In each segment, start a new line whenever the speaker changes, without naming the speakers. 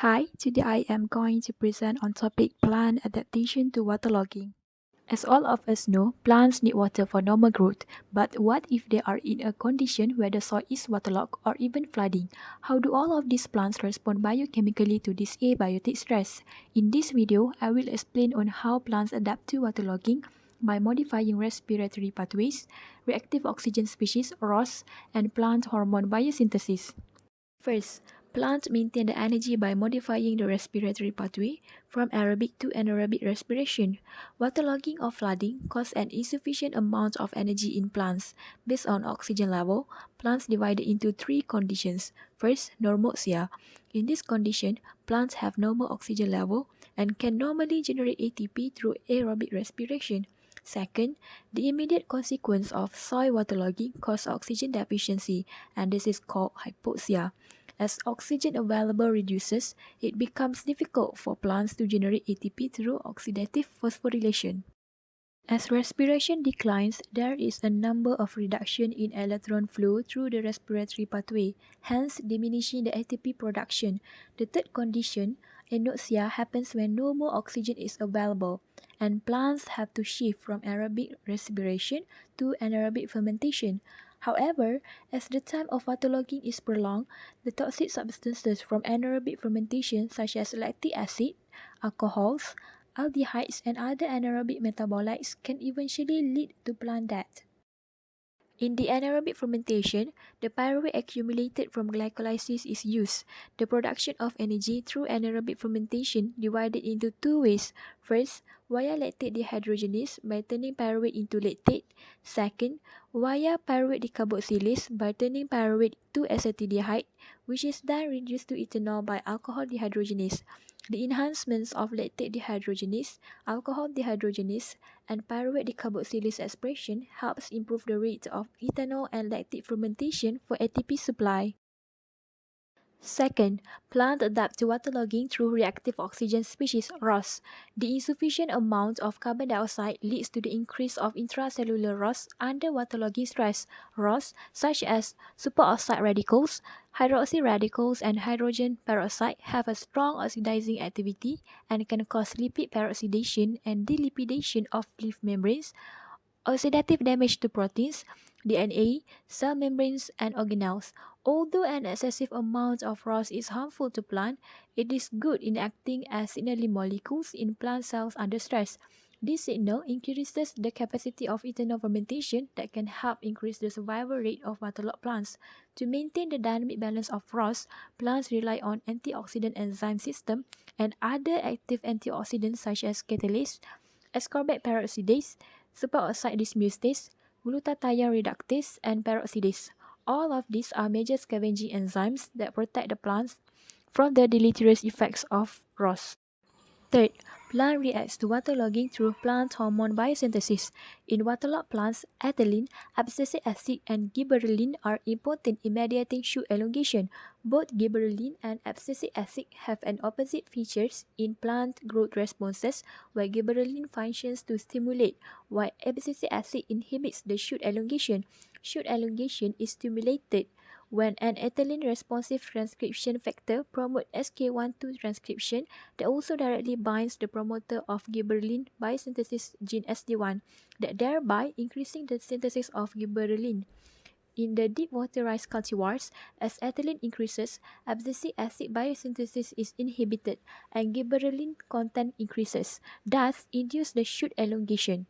Hi, today I am going to present on topic plant adaptation to waterlogging. As all of us know, plants need water for normal growth, but what if they are in a condition where the soil is waterlogged or even flooding? How do all of these plants respond biochemically to this abiotic stress? In this video, I will explain on how plants adapt to waterlogging by modifying respiratory pathways, reactive oxygen species ROS, and plant hormone biosynthesis. First, plants maintain the energy by modifying the respiratory pathway from aerobic to anaerobic respiration. Waterlogging or flooding cause an insufficient amount of energy in plants. Based on oxygen level, plants divided into three conditions. First, normoxia. In this condition, plants have normal oxygen level and can normally generate ATP through aerobic respiration. Second, the immediate consequence of soil waterlogging causes oxygen deficiency, and this is called hypoxia. As oxygen available reduces, it becomes difficult for plants to generate ATP through oxidative phosphorylation. As respiration declines, there is a number of reduction in electron flow through the respiratory pathway, hence diminishing the ATP production. The third condition, anoxia, happens when no more oxygen is available, and plants have to shift from aerobic respiration to anaerobic fermentation. However, as the time of waterlogging is prolonged, the toxic substances from anaerobic fermentation such as lactic acid, alcohols, aldehydes, and other anaerobic metabolites can eventually lead to plant death. In the anaerobic fermentation, the pyruvate accumulated from glycolysis is used. The production of energy through anaerobic fermentation divided into two ways. First, via lactate dehydrogenase by turning pyruvate into lactate. Second, via pyruvate decarboxylase by turning pyruvate to acetaldehyde, which is then reduced to ethanol by alcohol dehydrogenase. The enhancements of lactate dehydrogenase, alcohol dehydrogenase, and pyruvate decarboxylase expression helps improve the rate of ethanol and lactic fermentation for ATP supply. Second, plants adapt to waterlogging through reactive oxygen species ROS. The insufficient amount of carbon dioxide leads to the increase of intracellular ROS under waterlogging stress. ROS, such as superoxide radicals, hydroxy radicals, and hydrogen peroxide, have a strong oxidizing activity and can cause lipid peroxidation and delipidation of leaf membranes, oxidative damage to proteins, DNA, cell membranes, and organelles. Although an excessive amount of ROS is harmful to plant, it is good in acting as signaling molecules in plant cells under stress. This signal increases the capacity of ethanol fermentation that can help increase the survival rate of waterlogged plants. To maintain the dynamic balance of ROS, plants rely on antioxidant enzyme system and other active antioxidants such as catalase, ascorbate peroxidase, superoxide dismutase, glutathione reductase, and peroxidase. All of these are major scavenging enzymes that protect the plants from the deleterious effects of ROS. Third, plant reacts to waterlogging through plant hormone biosynthesis. In waterlogged plants, ethylene, abscisic acid, and gibberellin are important in mediating shoot elongation. Both gibberellin and abscisic acid have an opposite features in plant growth responses, where gibberellin functions to stimulate, while abscisic acid inhibits the shoot elongation. Shoot elongation is stimulated when an ethylene-responsive transcription factor promotes SK12 transcription that also directly binds the promoter of gibberellin biosynthesis gene SD1, that thereby increasing the synthesis of gibberellin. In the deep waterized cultivars, as ethylene increases, abscisic acid biosynthesis is inhibited and gibberellin content increases, thus induce the shoot elongation.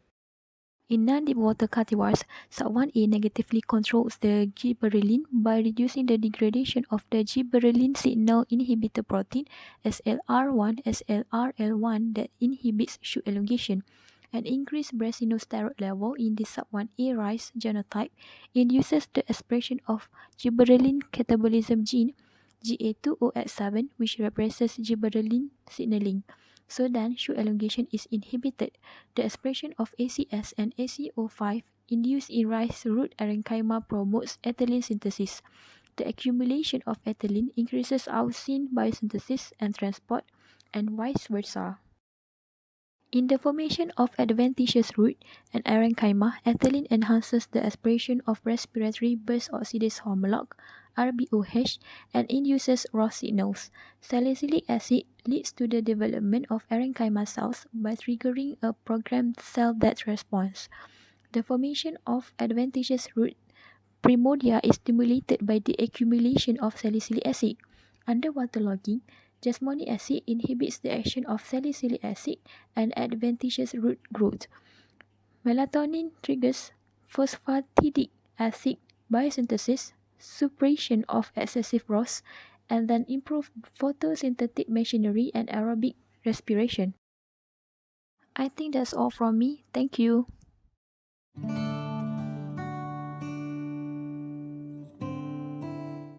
In non-deep water cultivars, SUB1A negatively controls the gibberellin by reducing the degradation of the gibberellin signal inhibitor protein SLR1, SLRL1 that inhibits shoot elongation. An increased brassinosterol level in the SUB1A rice genotype induces the expression of gibberellin catabolism gene GA2OX7, which represses gibberellin signaling. So then, shoot elongation is inhibited. The expression of ACS and ACO5 induced in rice root parenchyma promotes ethylene synthesis. The accumulation of ethylene increases auxin biosynthesis and transport, and vice versa. In the formation of adventitious root and parenchyma, ethylene enhances the expression of respiratory burst oxidase homolog RBOH, and induces ROS signals. Salicylic acid leads to the development of parenchyma cells by triggering a programmed cell death response. The formation of adventitious root primordia is stimulated by the accumulation of salicylic acid. Under waterlogging, jasmonic acid inhibits the action of salicylic acid and adventitious root growth. Melatonin triggers phosphatidic acid biosynthesis, suppression of excessive ROS, and then improve photosynthetic machinery and aerobic respiration. I think that's all from me. Thank you.